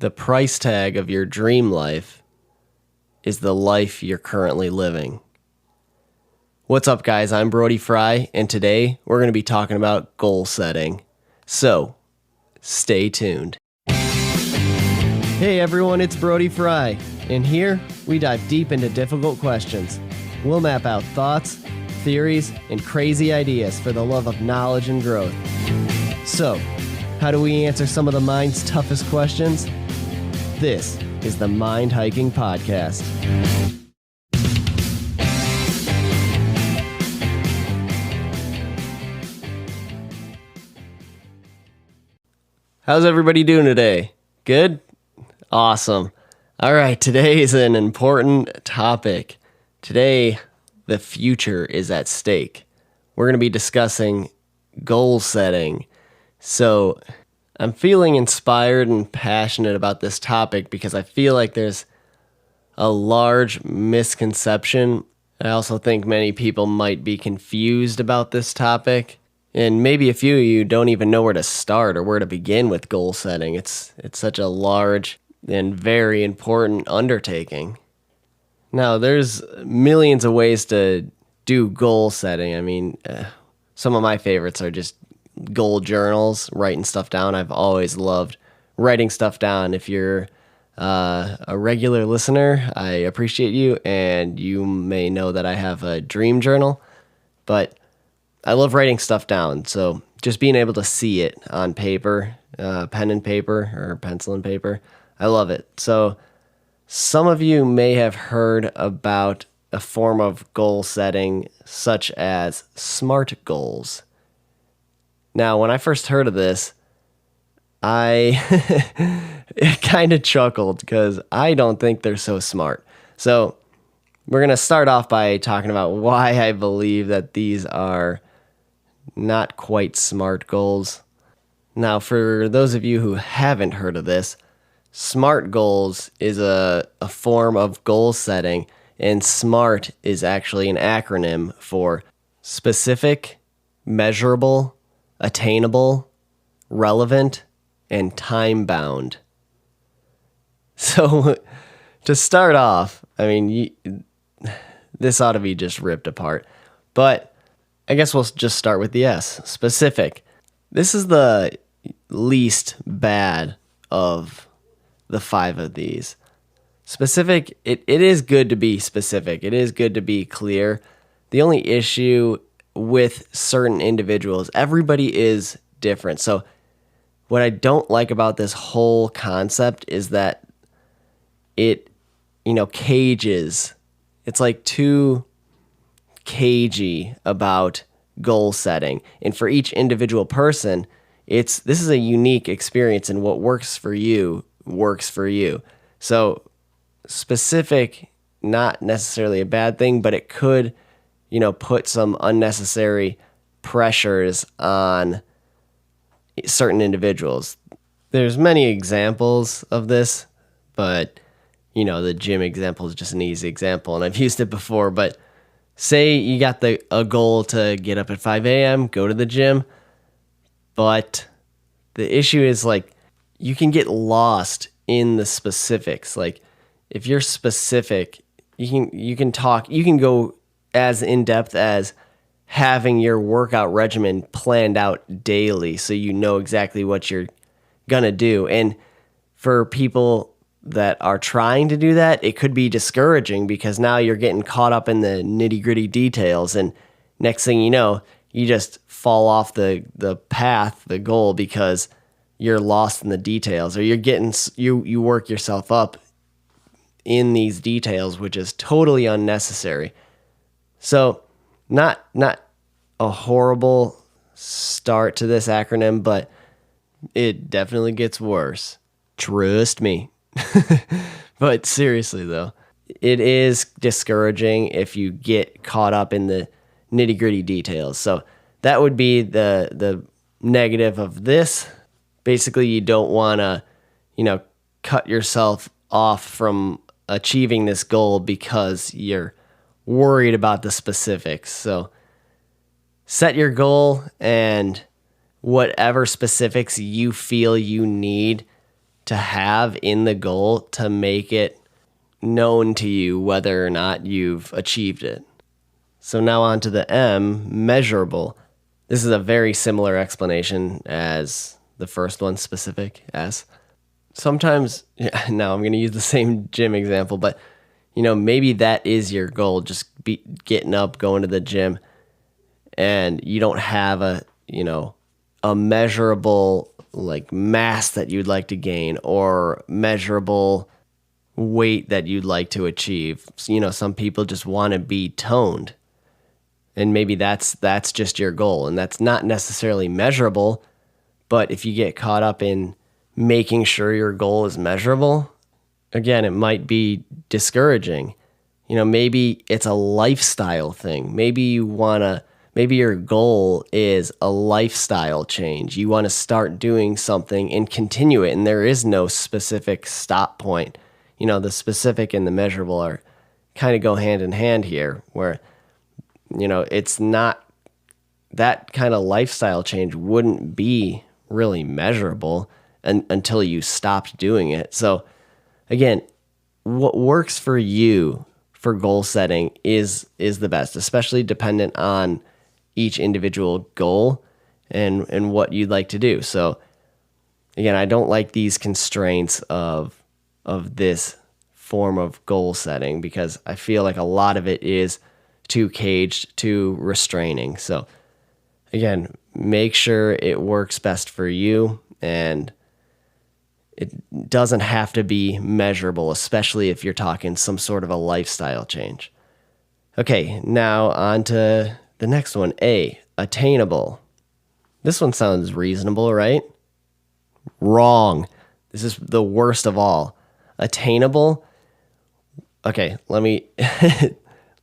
The price tag of your dream life is the life you're currently living. What's up, guys? I'm Brody Frye, and today we're going to be talking about goal setting. So, stay tuned. Hey everyone, it's Brody Frye, and here we dive deep into difficult questions. We'll map out thoughts, theories, and crazy ideas for the love of knowledge and growth. So, how do we answer some of the mind's toughest questions? This is the Mind Hiking Podcast. How's everybody doing today? Good? Awesome. All right, today is an important topic. Today, the future is at stake. We're going to be discussing goal setting. So, I'm feeling inspired and passionate about this topic because I feel like there's a large misconception. I also think many people might be confused about this topic. And maybe a few of you don't even know where to start or where to begin with goal setting. It's such a large and very important undertaking. Now, there's millions of ways to do goal setting. I mean, some of my favorites are just goal journals, writing stuff down. I've always loved writing stuff down. If you're a regular listener, I appreciate you, and you may know that I have a dream journal, but I love writing stuff down. So just being able to see it on paper, pen and paper or pencil and paper, I love it. So some of you may have heard about a form of goal setting such as SMART goals. Now, when I first heard of this, I kind of chuckled because I don't think they're so smart. So we're going to start off by talking about why I believe that these are not quite SMART goals. Now, for those of you who haven't heard of this, SMART goals is a form of goal setting, and SMART is actually an acronym for specific, measurable, attainable, relevant, and time-bound. So, to start off, I mean, this ought to be just ripped apart. But I guess we'll just start with the S, specific. This is the least bad of the 5 of these. Specific, it is good to be specific. It is good to be clear. The only issue with certain individuals, everybody is different. So what I don't like about this whole concept is that it, cages. It's like too cagey about goal setting. And for each individual person, this is a unique experience, and what works for you works for you. So specific, not necessarily a bad thing, but it could put some unnecessary pressures on certain individuals. There's many examples of this, but, the gym example is just an easy example, and I've used it before, but say you got a goal to get up at 5 a.m., go to the gym, but the issue is, you can get lost in the specifics. If you're specific, you can go as in-depth as having your workout regimen planned out daily so you know exactly what you're going to do. And for people that are trying to do that, it could be discouraging because now you're getting caught up in the nitty-gritty details, and next thing you know, you just fall off the path, the goal, because you're lost in the details, or you work yourself up in these details, which is totally unnecessary. So not a horrible start to this acronym, but it definitely gets worse. Trust me. But seriously though, it is discouraging if you get caught up in the nitty-gritty details. So that would be the negative of this. Basically, you don't want to, cut yourself off from achieving this goal because you're worried about the specifics. So set your goal, and whatever specifics you feel you need, to have in the goal to make it known to you whether or not you've achieved it. So now on to the M, measurable. This is a very similar explanation as the first one, specific, S. Sometimes, now I'm going to use the same gym example, but maybe that is your goal, just getting up, going to the gym, and you don't have a measurable like mass that you'd like to gain or measurable weight that you'd like to achieve. Some people just want to be toned, and maybe that's just your goal, and that's not necessarily measurable. But if you get caught up in making sure your goal is measurable, again, it might be discouraging. Maybe it's a lifestyle thing. Maybe your goal is a lifestyle change. You want to start doing something and continue it, and there is no specific stop point. The specific and the measurable are kind of go hand in hand here, where, it's not that kind of lifestyle change wouldn't be really measurable until you stopped doing it. So again, what works for you for goal setting is the best, especially dependent on each individual goal and what you'd like to do. So again, I don't like these constraints of this form of goal setting because I feel like a lot of it is too caged, too restraining. So again, make sure it works best for you, and it doesn't have to be measurable, especially if you're talking some sort of a lifestyle change. Okay, now on to the next one, A, attainable. This one sounds reasonable, right? Wrong. This is the worst of all. Attainable. Okay, let me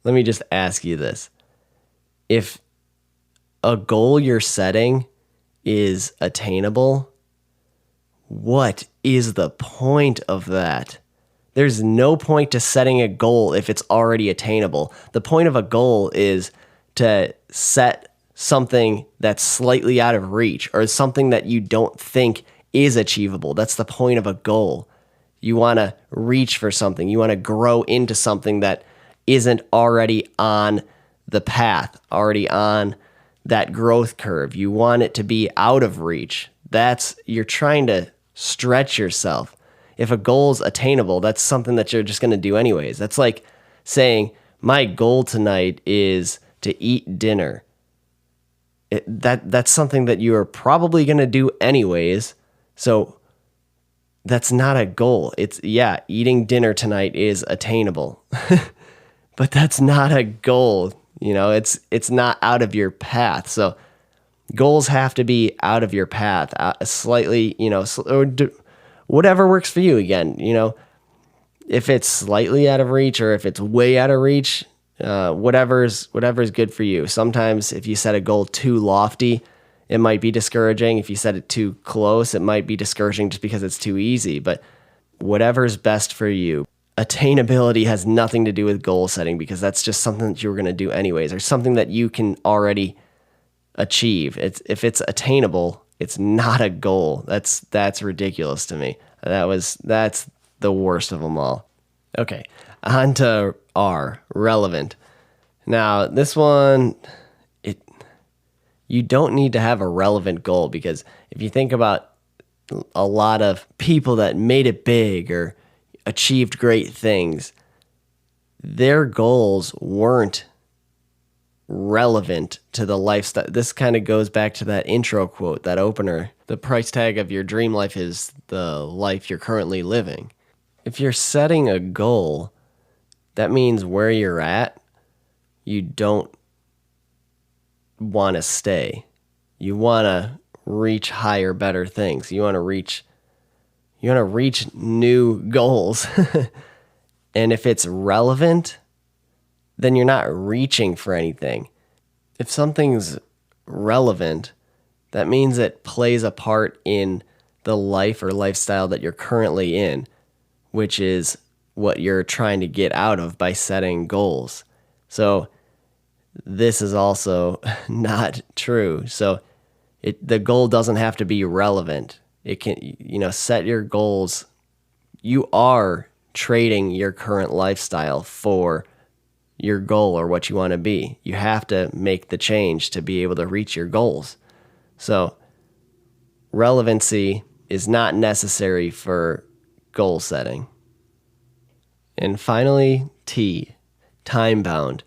let me just ask you this. If a goal you're setting is attainable, what is the point of that? There's no point to setting a goal if it's already attainable. The point of a goal is to set something that's slightly out of reach or something that you don't think is achievable. That's the point of a goal. You want to reach for something. You want to grow into something that isn't already on the path, already on that growth curve. You want it to be out of reach. You're trying to stretch yourself. If a goal's attainable, that's something that you're just going to do anyways. That's like saying, my goal tonight is to eat dinner. That's something that you are probably going to do anyways. So that's not a goal. Eating dinner tonight is attainable, but that's not a goal. It's not out of your path. So goals have to be out of your path, slightly, whatever works for you. Again, if it's slightly out of reach or if it's way out of reach, whatever's good for you. Sometimes if you set a goal too lofty, it might be discouraging. If you set it too close, it might be discouraging just because it's too easy. But whatever's best for you. Attainability has nothing to do with goal setting because that's just something that you're going to do anyways, or something that you can already achieve. If it's attainable, it's not a goal. That's ridiculous to me. That's the worst of them all. Okay, on to R, relevant. Now, this one, you don't need to have a relevant goal because if you think about a lot of people that made it big or achieved great things, their goals weren't relevant to the lifestyle. This kind of goes back to that intro quote, that opener. The price tag of your dream life is the life you're currently living. If you're setting a goal, that means where you're at, you don't want to stay. You want to reach higher, better things. You want to reach new goals. And if it's relevant, then you're not reaching for anything. If something's relevant, that means it plays a part in the life or lifestyle that you're currently in, which is what you're trying to get out of by setting goals. So this is also not true. So the goal doesn't have to be relevant. It can, set your goals. You are trading your current lifestyle for your goal or what you want to be. You have to make the change to be able to reach your goals. So relevancy is not necessary for goal setting. And finally, T, time bound.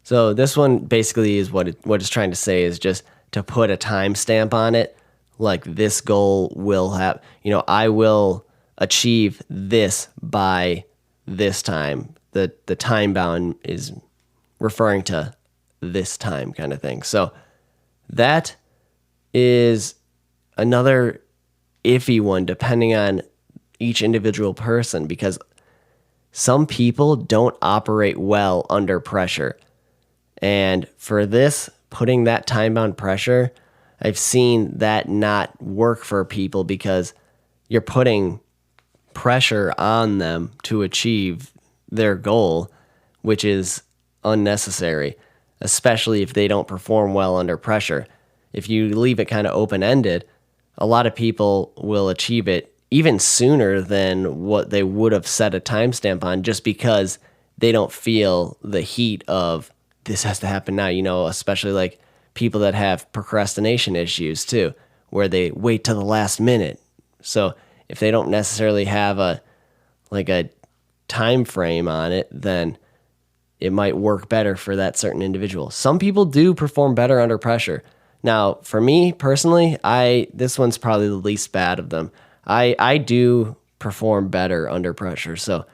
So this one basically is what it's trying to say is just to put a timestamp on it. Like this goal will have, I will achieve this by this time. The time bound is referring to this time kind of thing. So that is another iffy one depending on each individual person, because some people don't operate well under pressure. And for this, putting that time-bound pressure, I've seen that not work for people because you're putting pressure on them to achieve their goal, which is unnecessary, especially if they don't perform well under pressure. If you leave it kind of open-ended, a lot of people will achieve it even sooner than what they would have set a timestamp on, just because they don't feel the heat of this has to happen now, especially like people that have procrastination issues too, where they wait till the last minute. So if they don't necessarily have a time frame on it, then it might work better for that certain individual. Some people do perform better under pressure. Now, for me personally, this one's probably the least bad of them. I do perform better under pressure. So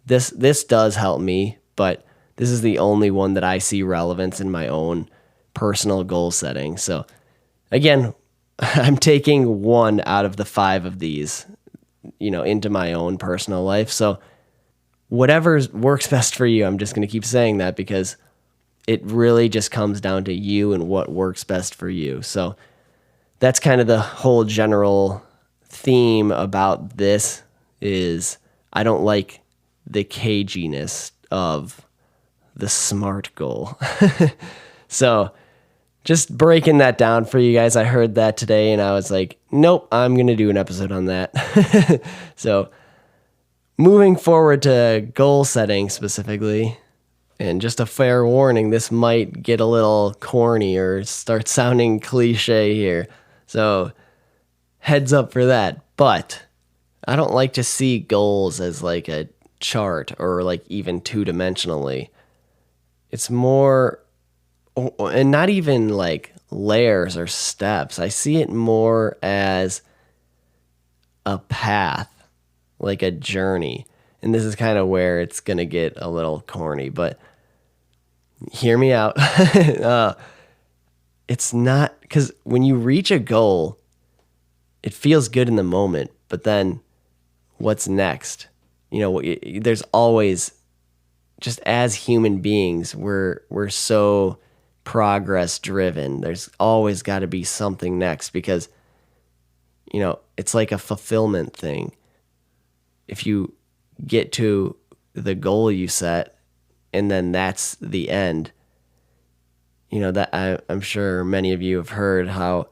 this does help me, but this is the only one that I see relevance in my own personal goal setting. So again, I'm taking one out of the 5 of these, into my own personal life. So whatever works best for you, I'm just going to keep saying that because it really just comes down to you and what works best for you. So that's kind of the whole general theme about this is I don't like the caginess of the SMART goal. So just breaking that down for you guys. I heard that today and I was like, nope, I'm going to do an episode on that. So moving forward to goal setting specifically, and just a fair warning, this might get a little corny or start sounding cliche here. So heads up for that. But I don't like to see goals as like a chart or like even two-dimensionally. It's more, and not even like layers or steps. I see it more as a path, like a journey. And this is kind of where it's going to get a little corny, but hear me out. It's not, because when you reach a goal, it feels good in the moment, but then what's next? There's always, just as human beings, we're so progress driven. There's always got to be something next because, it's like a fulfillment thing. If you get to the goal you set and then that's the end, that I'm sure many of you have heard how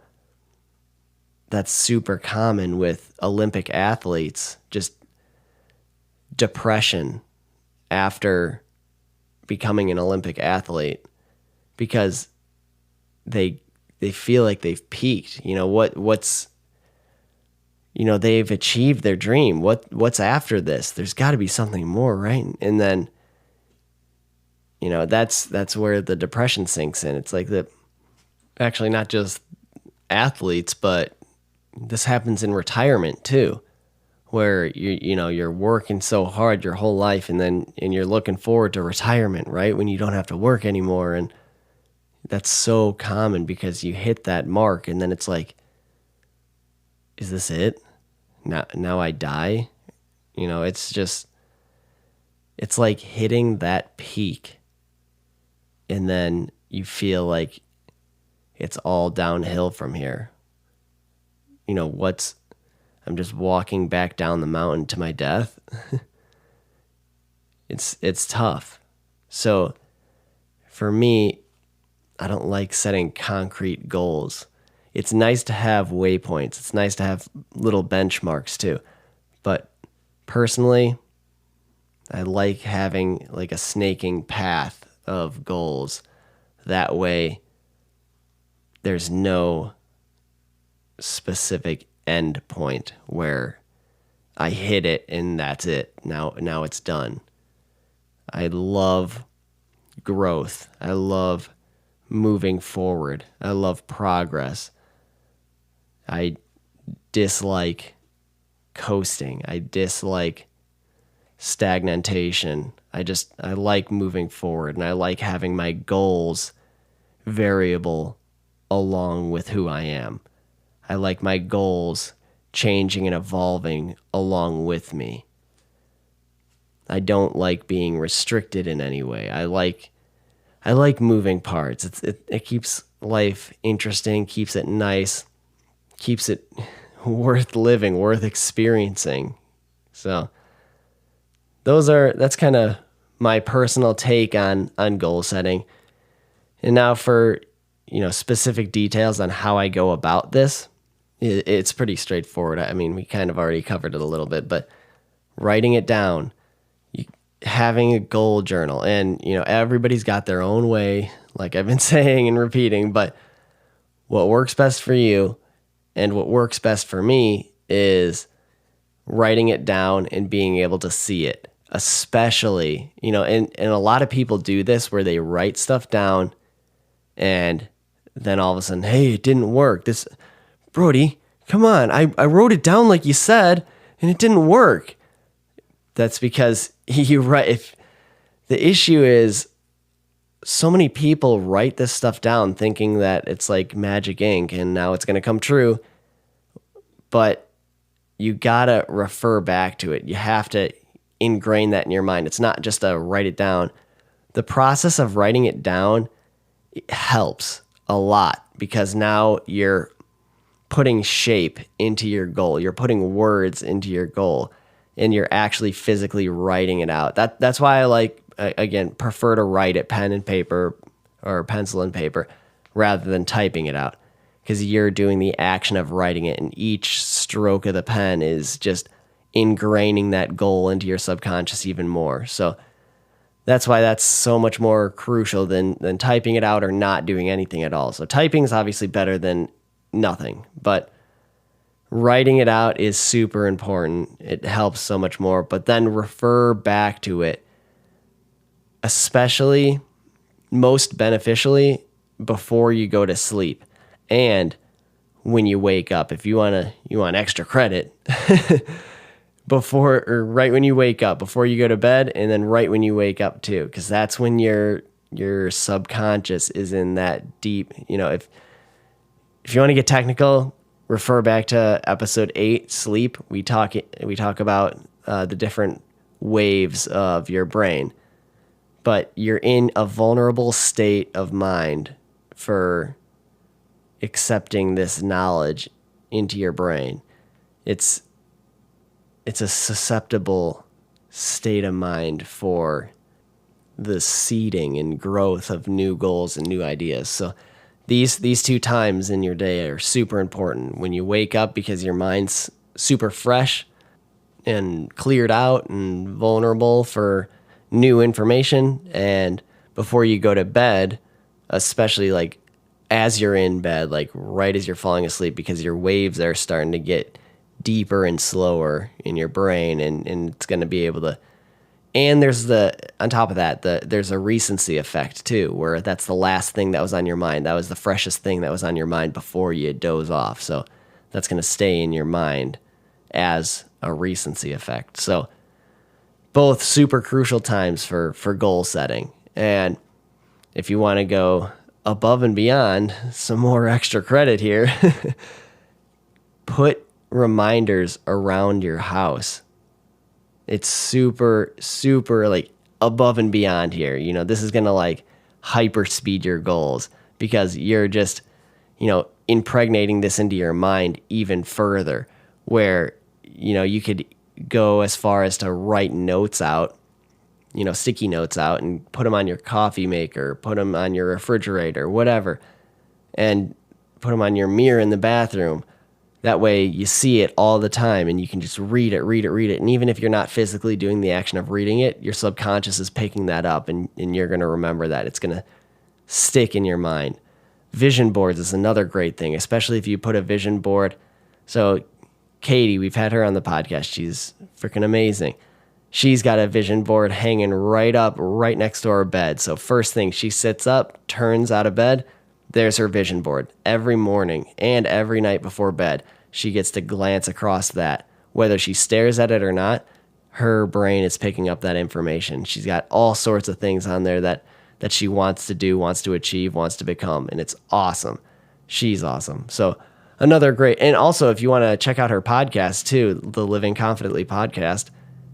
that's super common with Olympic athletes, just depression after becoming an Olympic athlete because they feel like they've peaked. They've achieved their dream. What's after this? There's got to be something more, right? And then that's where the depression sinks in. It's like actually not just athletes, but this happens in retirement too, where you're working so hard your whole life and you're looking forward to retirement, right? When you don't have to work anymore. And that's so common because you hit that mark and then it's like, is this it? Now I die? It's like hitting that peak and then you feel like it's all downhill from here. I'm just walking back down the mountain to my death. It's tough. So for me, I don't like setting concrete goals. it's nice to have waypoints. It's nice to have little benchmarks too. But personally, I like having like a snaking path of goals. That way, there's no specific end point where I hit it and that's it. Now it's done. I love growth. I love moving forward. I love progress. I dislike coasting. I dislike stagnation. I like moving forward, and I like having my goals variable along with who I am. I like my goals changing and evolving along with me. I don't like being restricted in any way. I like moving parts. It keeps life interesting, keeps it nice, keeps it worth living, worth experiencing. So that's kind of my personal take on goal setting. And now for, specific details on how I go about this, it's pretty straightforward. I mean, we kind of already covered it a little bit, but writing it down, having a goal journal, and, everybody's got their own way, like I've been saying and repeating, but what works best for you and what works best for me is writing it down and being able to see it. Especially, and a lot of people do this where they write stuff down and then all of a sudden, hey, it didn't work. Brody, come on. I wrote it down like you said and it didn't work. That's because if the issue is so many people write this stuff down thinking that it's like magic ink and now it's going to come true, but you got to refer back to it. You have to ingrain that in your mind. It's not just a write it down. The process of writing it down helps a lot because now you're putting shape into your goal. You're putting words into your goal and you're actually physically writing it out. That's why I prefer to write it pen and paper or pencil and paper rather than typing it out, because you're doing the action of writing it and each stroke of the pen is just ingraining that goal into your subconscious even more. So that's why that's so much more crucial than typing it out or not doing anything at all. So typing is obviously better than nothing, but writing it out is super important. It helps so much more, but then refer back to it, especially most beneficially before you go to sleep and when you wake up. If you want extra credit, right when you wake up, before you go to bed, and then right when you wake up too, because that's when your subconscious is in that deep. If you want to get technical, refer back to episode 8, sleep. We talk about the different waves of your brain, but you're in a vulnerable state of mind for accepting this knowledge into your brain. It's a susceptible state of mind for the seeding and growth of new goals and new ideas. So these two times in your day are super important. When you wake up, because your mind's super fresh and cleared out and vulnerable for new information, and before you go to bed, especially like as you're in bed, like right as you're falling asleep, because your waves are starting to get deeper and slower in your brain, and it's going to be able to. And there's on top of that, there's a recency effect too, where that's the last thing that was on your mind. That was the freshest thing that was on your mind before you doze off. So that's going to stay in your mind as a recency effect. So both super crucial times for goal setting. And if you want to go above and beyond, some more extra credit here, put reminders around your house. It's super, super like above and beyond here. This is going to like hyper speed your goals because you're just, impregnating this into your mind even further, where, you could go as far as to write notes out, sticky notes out, and put them on your coffee maker, put them on your refrigerator, whatever, and put them on your mirror in the bathroom. That way you see it all the time and you can just read it. And even if you're not physically doing the action of reading it, your subconscious is picking that up and you're going to remember that. It's going to stick in your mind. Vision boards is another great thing, especially if you put a vision board. So Katie, we've had her on the podcast. She's freaking amazing. She's got a vision board hanging right next to her bed. So first thing, she sits up, turns out of bed, there's her vision board. Every morning and every night before bed, she gets to glance across that. Whether she stares at it or not, her brain is picking up that information. She's got all sorts of things on there that she wants to do, wants to achieve, wants to become, and it's awesome. She's awesome. So another great, and also if you want to check out her podcast too, the Living Confidently podcast,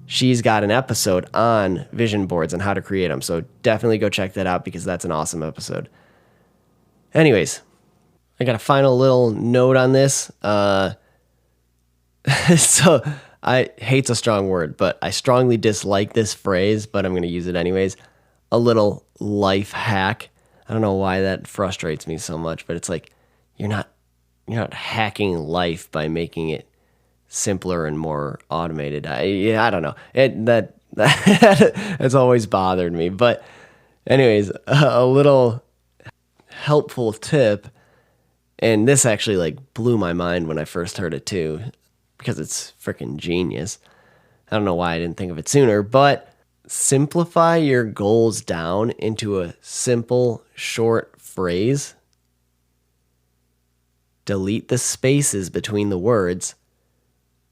she's got an episode on vision boards and how to create them. So definitely go check that out because that's an awesome episode. Anyways, I got a final little note on this. So hate's a strong word, but I strongly dislike this phrase, but I'm going to use it anyways. A little life hack. I don't know why that frustrates me so much, but it's like you're not hacking life by making it simpler and more automated. I don't know. That's always bothered me. But anyways, a little helpful tip, and this actually like blew my mind when I first heard it too, because it's freaking genius. I don't know why I didn't think of it sooner, but simplify your goals down into a simple, short phrase. Delete the spaces between the words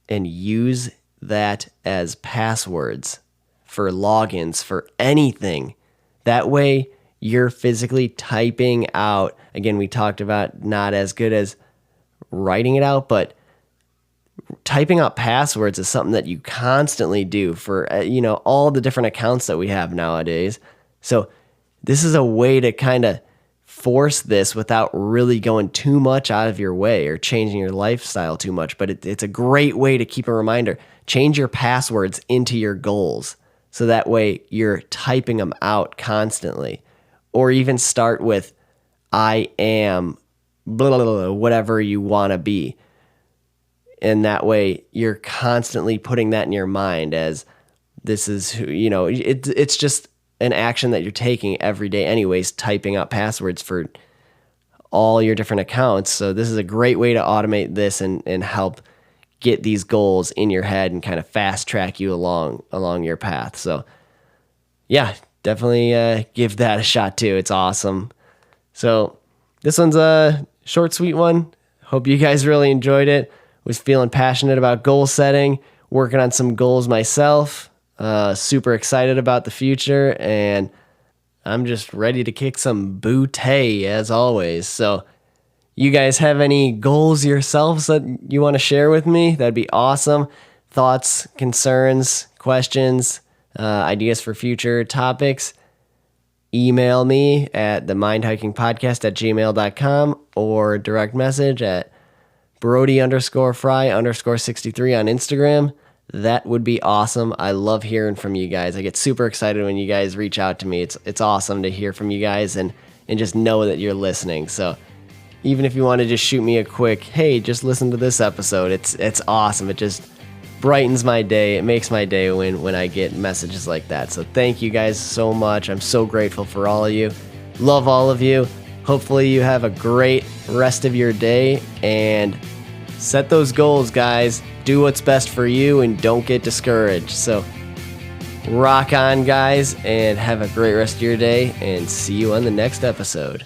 and use that as passwords for logins for anything. That way you're physically typing out. Again, we talked about not as good as writing it out, but typing out passwords is something that you constantly do for, all the different accounts that we have nowadays. So this is a way to kind of force this without really going too much out of your way or changing your lifestyle too much. But it's a great way to keep a reminder. Change your passwords into your goals. So that way you're typing them out constantly. Or even start with, I am, blah, blah, blah, whatever you want to be. And that way you're constantly putting that in your mind as this is who, it's just an action that you're taking every day anyways, typing out passwords for all your different accounts. So this is a great way to automate this and help get these goals in your head and kind of fast track you along your path. So yeah, definitely give that a shot too. It's awesome. So this one's a short, sweet one. Hope you guys really enjoyed it. Was feeling passionate about goal setting, working on some goals myself. Super excited about the future, and I'm just ready to kick some booty as always. So you guys have any goals yourselves that you want to share with me? That'd be awesome. Thoughts, concerns, questions, ideas for future topics. Email me at themindhikingpodcast@gmail.com or direct message at Brody_Frye_63 on Instagram. That would be awesome. I love hearing from you guys. I get super excited when you guys reach out to me. It's awesome to hear from you guys and just know that you're listening. So even if you want to just shoot me a quick, hey, just listen to this episode, it's awesome. It just brightens my day. It makes my day when I get messages like that. So thank you guys so much. I'm so grateful for all of you. Love all of you. Hopefully you have a great rest of your day and set those goals, guys. Do what's best for you and don't get discouraged. So rock on, guys, and have a great rest of your day, and see you on the next episode.